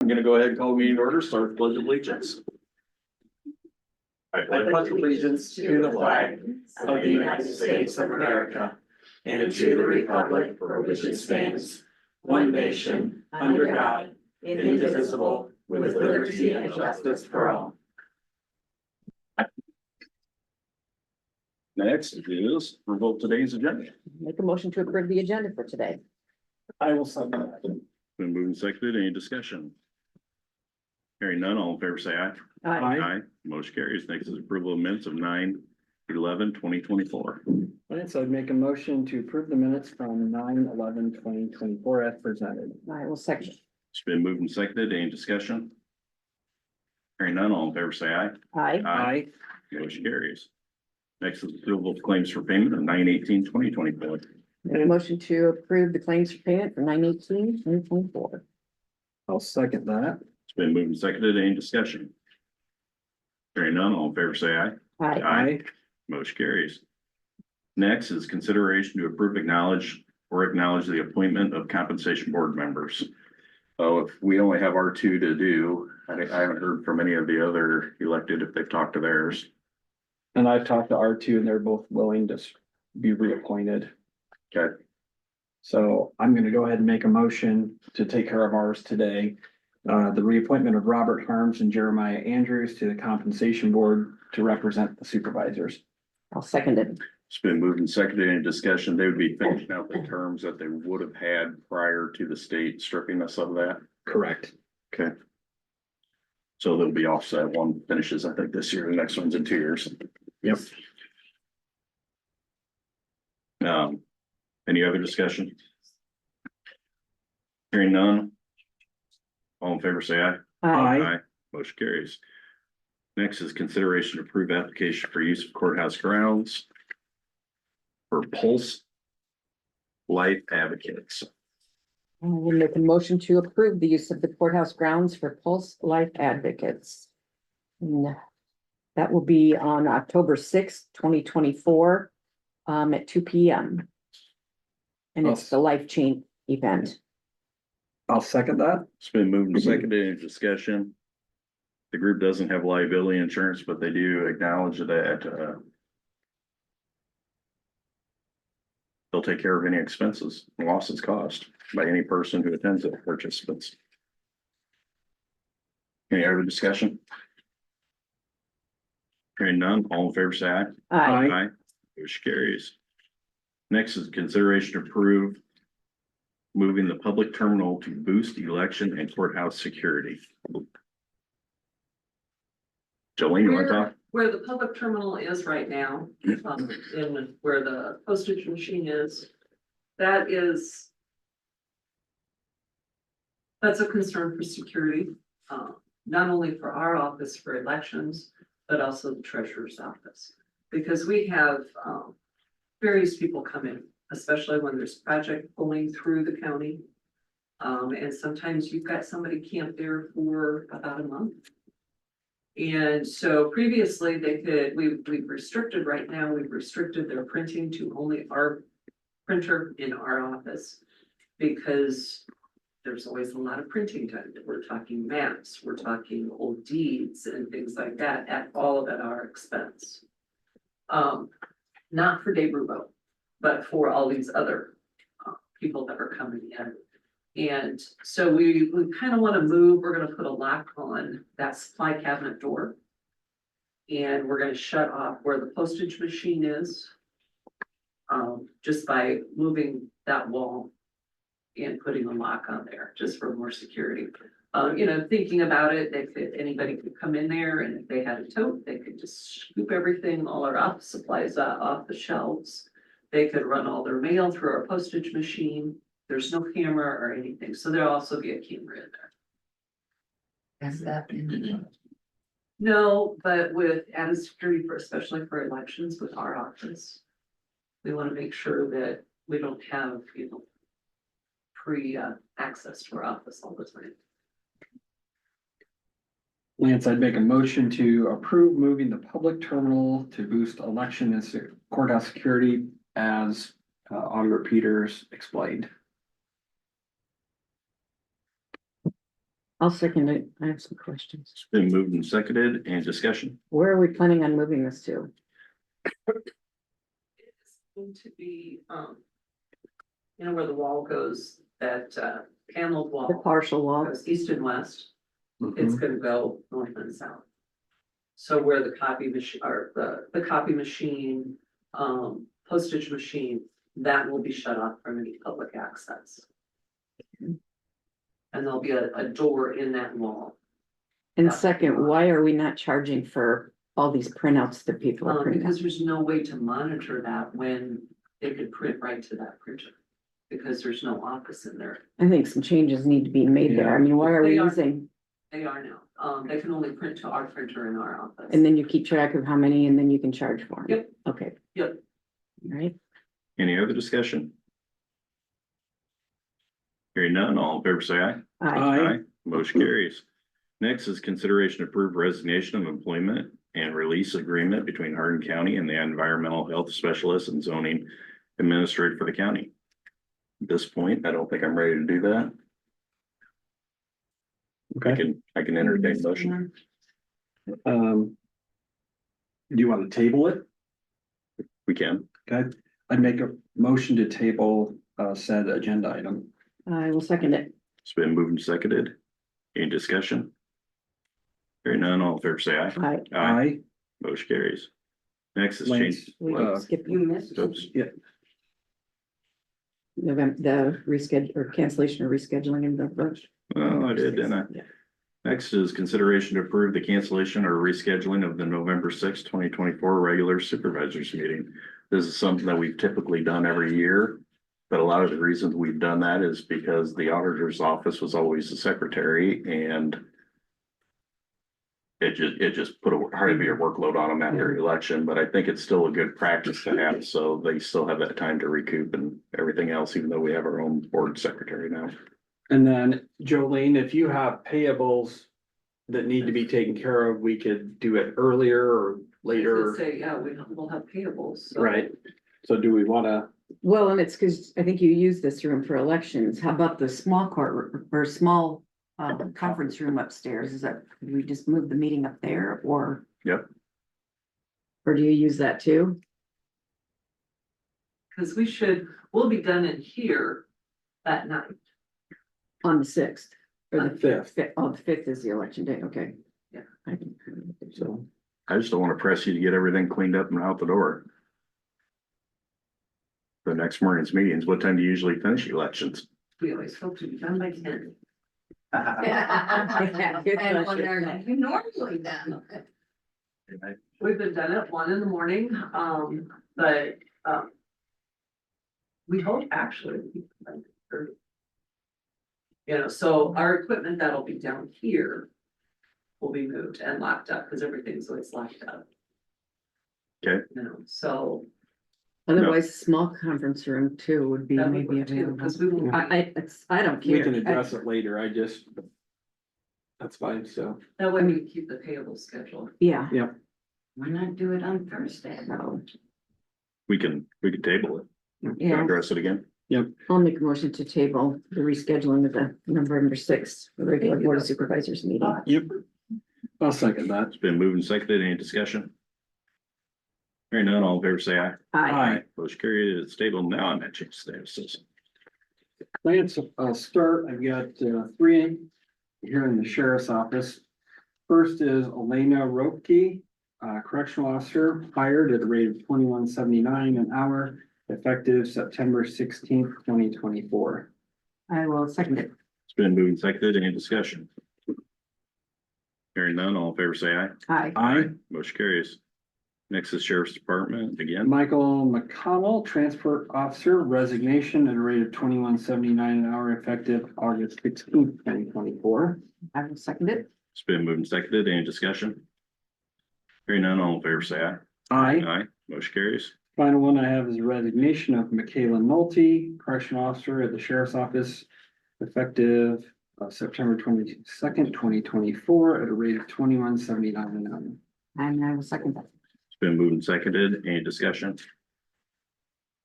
gonna go ahead and call the meeting to order, start with pledge of allegiance. I pledge allegiance to the flag of the United States of America and to the republic for which it stands, one nation, under God, indivisible, with liberty and justice for all. Next is revoke today's agenda. Make a motion to approve the agenda for today. I will second that. Been moved and seconded. Any discussion? Hearing none, all in favor say aye. Aye. Motion carries. Next is approval of minutes of 9/11/2024. Alright, so I'd make a motion to approve the minutes from 9/11/2024 as presented. I will second. It's been moved and seconded. Any discussion? Hearing none, all in favor say aye. Aye. Motion carries. Next is approval of claims for payment of 9/18/2024. Make a motion to approve the claims for payment for 9/18/2024. I'll second that. It's been moved and seconded. Any discussion? Hearing none, all in favor say aye. Aye. Motion carries. Next is consideration to approve, acknowledge the appointment of compensation board members. Oh, if we only have our two to do, I haven't heard from any of the other elected if they've talked to theirs. And I've talked to R2 and they're both willing to be reappointed. Okay, So I'm gonna go ahead and make a motion to take care of ours today. The reappointment of Robert Harms and Jeremiah Andrews to the compensation board to represent the supervisors. I'll second it. it's been moved and seconded. Any discussion? They would be finishing out the terms that they would have had prior to the state stripping us of that. Correct. Okay. So they'll be offset. One finishes, I think, this year, the next one's in 2 years. Yep. Any other discussion? Hearing none. All in favor, say aye. Aye. Motion carries. Next is consideration to approve application for use of courthouse grounds for Pulse Life Advocates. I will make a motion to approve the use of the courthouse grounds for Pulse Life Advocates. And that will be on October 6th, 2024, at 2 p.m. And it's the life chain event. I'll second that. It's been moved and seconded. Any discussion? The group doesn't have liability insurance, but they do acknowledge that they'll take care of any expenses, losses caused by any person who attends it, participants. Any other discussion? Hearing none, all in favor say aye. Aye. Motion carries. Next is consideration to approve moving the public terminal to boost election and courthouse security. Jolene, you want to talk? Where the public terminal is right now, in where the postage machine is, that's a concern for security, not only for our office for elections, but also the treasurer's office. Because we have various people come in, especially when there's project going through the county. And sometimes you've got somebody camped there for about a month. And so previously we've restricted right now, we've restricted their printing to only our printer in our office. Because there's always a lot of printing done. We're talking maps, we're talking old deeds and things like that, all at our expense. Not for Dave Rubo, but for all these other people that are coming in. And so we kind of want to move, we're going to put a lock on that supply cabinet door. And we're going to shut off where the postage machine is. Just by moving that wall and putting a lock on there, just for more security. Thinking about it, anybody could come in there, and if they had a tote, they could just scoop everything, all our office supplies off the shelves. They could run all their mail through our postage machine. There's no camera or anything, so there'll also be a camera in there. Has that been? No, but with added security especially for elections with our office. We want to make sure that we don't have, free access to our office all the time. Lance, I'd make a motion to approve moving the public terminal to boost election and courthouse security as Auditor Peters explained. I'll second it. I have some questions. It's been moved and seconded. Any discussion? Where are we planning on moving this to? It's going to be, you know, where the wall goes, that, paneled The wall partial wall? goes east and west. It's gonna go north and south. So where the copy machine, or the copy machine, postage machine, that will be shut off from any public access. And there'll be a door in that wall. And second, why are we not charging for all these printouts that people are printing? Because there's no way to monitor that when they could print right to that printer. Because there's no office in there. I think some changes need to be made there. I mean, why are we They are. using, They are now. They can only print to our printer in our office. and then you keep track of how many and then you can charge for them? Yep. Okay. Yep. All right. Any other discussion? Hearing none, all in favor say aye. Aye. Motion carries. Next is consideration to approve resignation of employment and release agreement between Hardin County and the environmental health specialist and zoning administrator for the county. At this point, I don't think I'm ready to do that. I can entertain a motion. Do you want to table it? We can. Okay, I'd make a motion to table said agenda item. I will second it. It's been moved and seconded. Any discussion? Hearing none, all in favor say aye. Aye. Aye. Motion carries. Next is Lance, change. We Uh, skip You missed. Oops. November, the reschedule or cancellation or rescheduling in the first. Oh, I did, didn't I? Yeah. Next is consideration to approve the cancellation or rescheduling of the November 2024 regular supervisors meeting. This is something that we've typically done every year. But a lot of the reasons we've done that is because the auditor's office was always the secretary and it just put a heavier workload on them after the election, but I think it's still a good practice to have, so they still have that time to recoup and everything else, even though we have our own board secretary now. And then Jolene, if you have payables that need to be taken care of, we could do it earlier or later. Say, yeah, we'll have payables. So. Right. So do we wanna, Well, and it's because I think you use this room for elections. How about the small court or small conference room upstairs? Is that, do we just move the meeting up there or? Yep. Or do you use that too? Cause we'll be done in here that night. On the sixth? Or the fifth. Oh, the fifth is the election day, okay. Yeah. so, I just don't want to press you to get everything cleaned up and out the door. The next morning's meetings, what time do you usually finish elections? We always hope to be done by 10. Good And when question. they're not normally done. We've been done at 1 a.m, but, we hope actually. We can be done at 30. You know, so our equipment that'll be down here will be moved and locked up, because everything's always locked up. Okay. You know, so Otherwise, small conference room too would be that would maybe work too, available. because we won't, I don't care. we can address it later, that's fine, so. that way we can keep the payable schedule. Yeah. Why not do it on Thursday? So, We can table it. yeah, Address it again. I'll make a motion to table the rescheduling of the November 6th regular Board of Supervisors meeting. Yep. I'll second that. It's been moved and seconded. Any discussion? Hearing none, all in favor say aye. Aye. Motion carried. It's tabled. Now I'm at change statuses. Lance, I'll start. I've got three here in the sheriff's office. First is Elena Ropke, correctional officer, hired at a rate of $21.79 an hour, effective September 16th, 2024. I will second it. It's been moved and seconded. Any discussion? Hearing none, all in favor say aye. Aye. Aye. Motion carries. Next is Sheriff's Department again. Michael McConnell, transport officer, resignation at a rate of $21.79 an hour, effective August 16th, 2024. I will second it. It's been moved and seconded. Any discussion? Hearing none, all in favor say aye. Aye. Aye. Motion carries. Final one I have is a resignation of Michaela Nolte, correctional officer at the sheriff's office, effective September 22nd, 2024, at a rate of $21.79 an hour. And I will second that. It's been moved and seconded. Any discussion?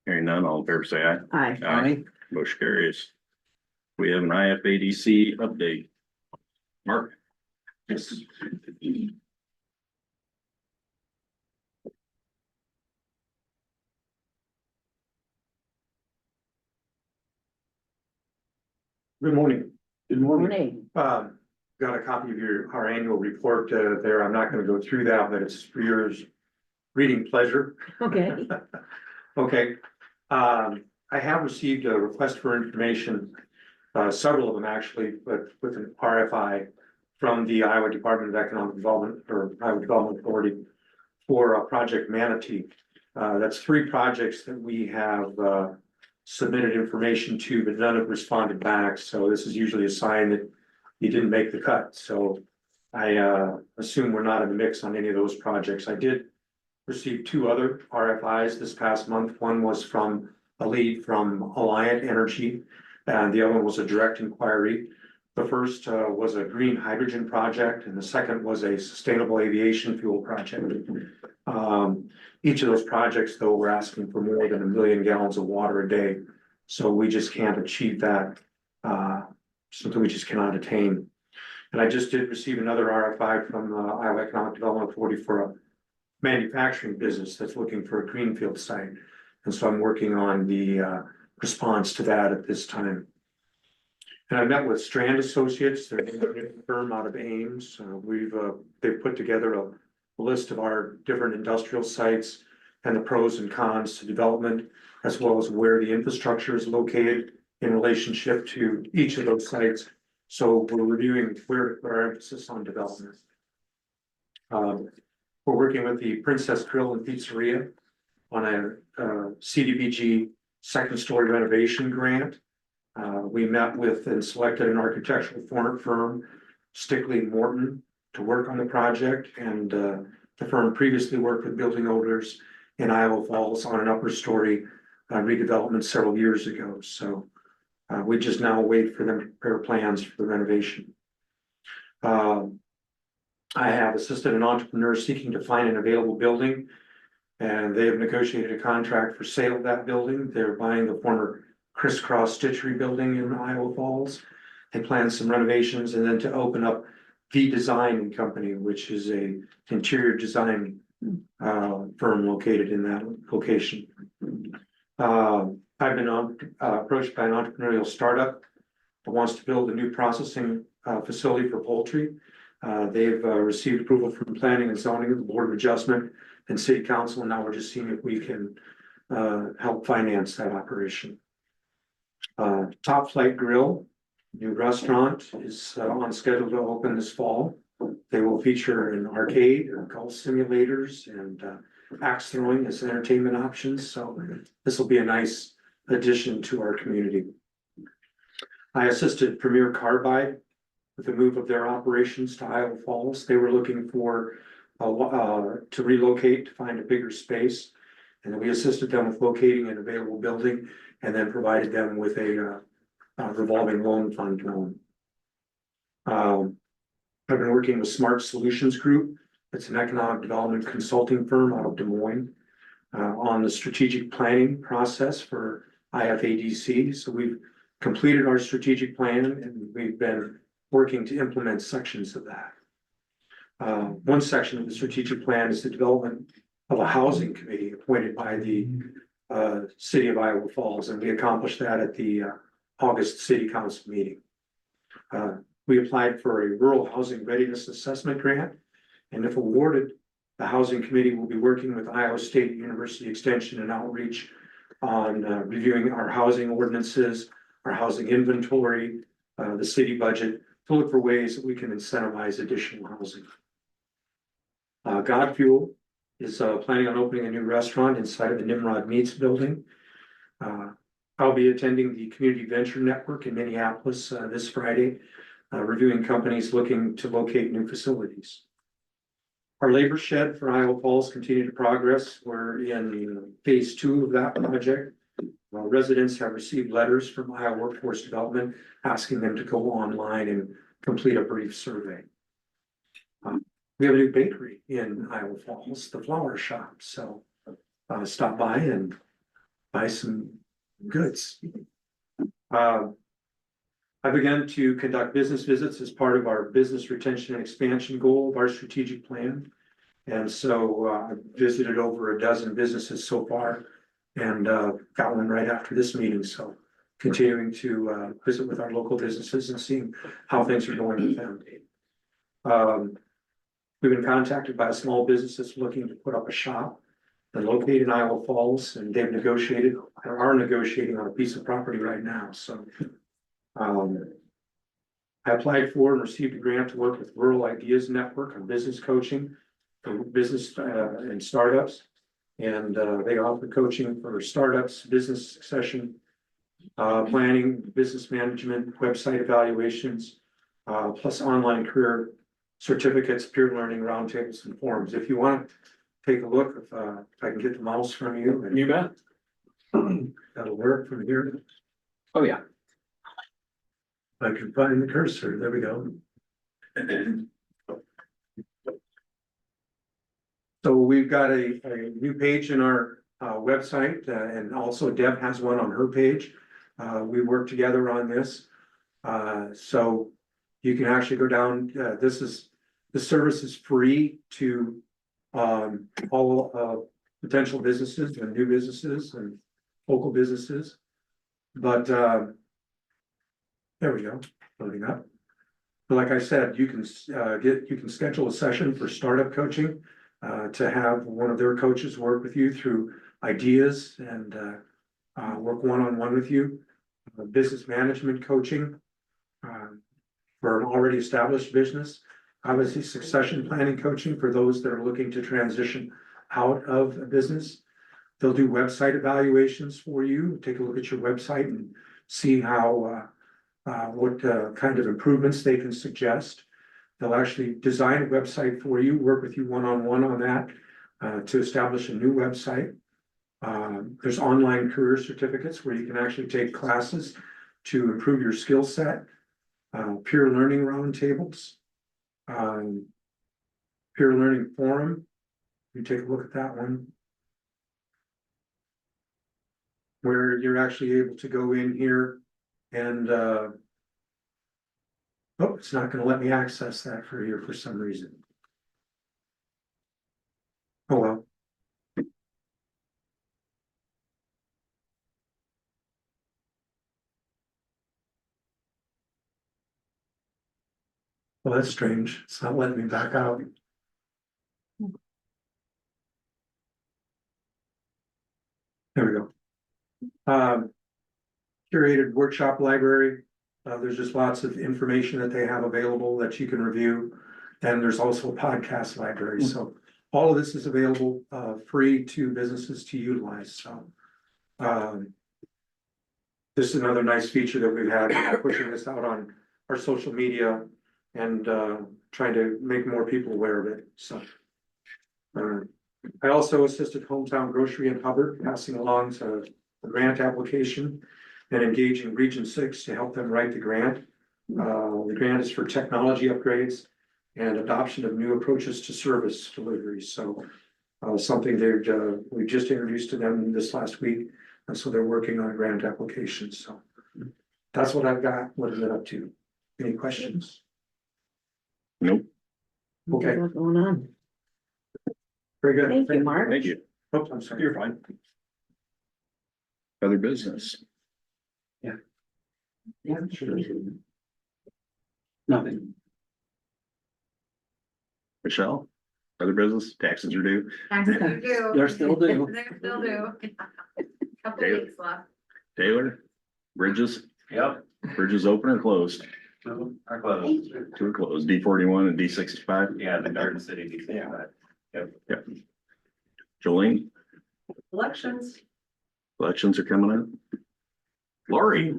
Hearing none, all in favor say aye. Aye. Aye. Motion carries. We have an IFADC update. Mark? Yes. Good morning. Good Morning. Got a copy of our annual report there. I'm not gonna go through that, but it's for your reading pleasure. Okay. Okay. I have received a request for information, several of them actually, but with an RFI from the Iowa Department of Economic Development or Iowa Development Authority for Project Manatee. That's 3 projects that we have submitted information to, but none have responded back. So this is usually a sign that you didn't make the cut. So I assume we're not in the mix on any of those projects. I did receive 2 other RFIs this past month. One was from a lead from Alliant Energy, and the other one was a direct inquiry. The first was a green hydrogen project, and the second was a sustainable aviation fuel project. Each of those projects, though, we're asking for more than 1 million gallons of water a day. So we just can't achieve that, something we just cannot attain. And I just did receive another RFI from Iowa Economic Development Authority for a manufacturing business that's looking for a greenfield site. And so I'm working on the response to that at this time. And I met with Strand Associates, they're a firm out of Ames. They've put together a list of our different industrial sites and the pros and cons to development, as well as where the infrastructure is located in relationship to each of those sites. So we're reviewing where to put our emphasis on development. We're working with the Princess Grill and Pizzeria on a CDBG second story renovation grant. We met with and selected an architectural firm, Stickley Morton, to work on the project, and the firm previously worked with building owners in Iowa Falls on an upper story redevelopment several years ago. So we just now wait for them to prepare plans for the renovation. I have assisted an entrepreneur seeking to find an available building, and they have negotiated a contract for sale of that building. They're buying the former Crisscross Stitchery building in Iowa Falls. They plan some renovations and then to open up V Design Company, which is a interior design firm located in that location. I've been approached by an entrepreneurial startup that wants to build a new processing facility for poultry. They've received approval from planning and zoning, the Board of Adjustment, and City Council. And now we're just seeing if we can help finance that operation. Top Flight Grill, new restaurant, is on schedule to open this fall. They will feature an arcade, golf simulators, and axe throwing as entertainment options. So this will be a nice addition to our community. I assisted Premier Carbide with the move of their operations to Iowa Falls. They were looking for to relocate to find a bigger space, and we assisted them with locating an available building, and then provided them with a revolving loan fund loan. I've been working with Smart Solutions Group. It's an economic development consulting firm out of Des Moines on the strategic planning process for IFADC. So we've completed our strategic plan, and we've been working to implement sections of that. One section of the strategic plan is the development of a housing committee appointed by the city of Iowa Falls, and we accomplished that at the August City Council meeting. We applied for a rural housing readiness assessment grant, and if awarded, the housing committee will be working with Iowa State University Extension and Outreach on reviewing our housing ordinances, our housing inventory, the city budget, to look for ways that we can incentivize additional housing. God Fuel is planning on opening a new restaurant inside of the Nimrod Meats building. I'll be attending the Community Venture Network in Minneapolis this Friday, reviewing companies looking to locate new facilities. Our labor shed for Iowa Falls continue to progress. We're in phase 2 of that project. Residents have received letters from Iowa Workforce Development asking them to go online and complete a brief survey. We have a new bakery in Iowa Falls, the Flower Shop. So stop by and buy some goods. I began to conduct business visits as part of our business retention and expansion goal of our strategic plan. And so I visited over a dozen businesses so far and got one right after this meeting. So continuing to visit with our local businesses and seeing how things are going with them. We've been contacted by a small business that's looking to put up a shop. They're located in Iowa Falls and they've negotiated or are negotiating on a piece of property right now. So I applied for and received a grant to work with Rural Ideas Network on business coaching for business and startups. And they offer coaching for startups, business succession, planning, business management, website evaluations, plus online career certificates, peer learning roundtables and forums. If you want to take a look, if I can get the mouse from you. You bet. That'll work from here. Oh, yeah. I can find the cursor. There we go. So we've got a new page in our website and also Deb has one on her page. We work together on this. So you can actually go down, the service is free to all potential businesses and new businesses and local businesses. But there we go, loading up. But like I said, you can schedule a session for startup coaching to have one of their coaches work with you through ideas and work one-on-one with you. Business management coaching for an already established business. Obviously, succession planning coaching for those that are looking to transition out of a business. They'll do website evaluations for you, take a look at your website and see how what kind of improvements they can suggest. They'll actually design a website for you, work with you one-on-one on that to establish a new website. There's online career certificates where you can actually take classes to improve your skill set. Peer learning roundtables. Peer learning forum. You take a look at that one. Where you're actually able to go in here and oh, it's not going to let me access that for here for some reason. Oh well. Well, that's strange. It's not letting me back out. There we go. Curated workshop library. There's just lots of information that they have available that you can review. And there's also a podcast library. So all of this is available free to businesses to utilize. So this is another nice feature that we've had, pushing this out on our social media and trying to make more people aware of it. So I also assisted Hometown Grocery in Hubbard, passing along to the grant application and engaging Region 6 to help them write the grant. The grant is for technology upgrades and adoption of new approaches to service delivery. So something we just introduced to them this last week. And so they're working on a grant application. So that's what I've got. What is it up to? Any questions? Nope. Okay. What's going on? Very good. Thank you, Mark. Thank you. Oops, I'm sorry. You're fine. Other business. Yeah, sure. Nothing. Michelle, other business, taxes are due. Taxes due. They're still due. They're still due. Couple David. weeks left. Taylor, Bridges, Yep. Bridges open or closed? Are closed. Two are closed, D41 and D65. Yeah, the Garden City. Yep. Jolene, Elections. elections are coming up. Lori,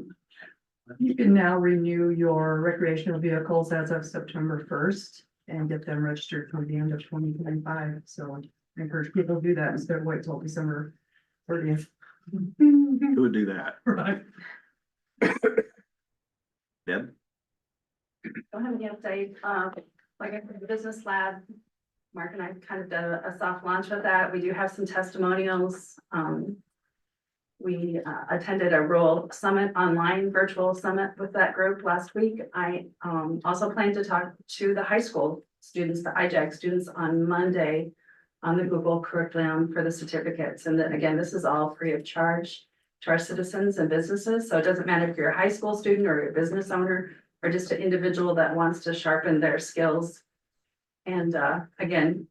You can now renew your recreational vehicles as of September 1st and get them registered for the end of 2025. So I encourage people to do that instead of wait till December 30th. who would do that? Right. Deb? Don't have any update, like I said, the business lab, Mark and I kind of did a soft launch of that. We do have some testimonials. We attended a rural summit, online virtual summit with that group last week. I also plan to talk to the high school students, the IJAG students on Monday on the Google curriculum for the certificates. And then again, this is all free of charge to our citizens and businesses. So it doesn't matter if you're a high school student or a business owner or just an individual that wants to sharpen their skills. And again,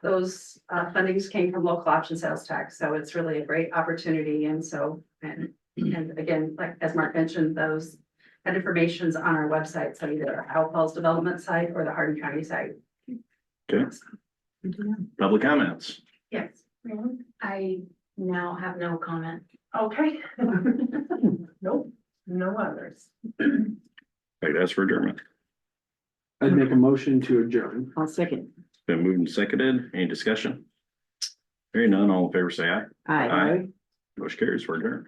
those fundings came from local option sales tax, so it's really a great opportunity. And so, and again, like as Mark mentioned, that information's on our website, so either Howell Falls Development site or the Hardin County site. Okay. Public comments. Yes. I now have no comment. Okay. Nope, no others. I'd ask for adjournment. I'd make a motion to adjourn. I'll second. Been moved and seconded. Any discussion? Hearing none, all in favor say aye. Aye. Motion carries for adjourned.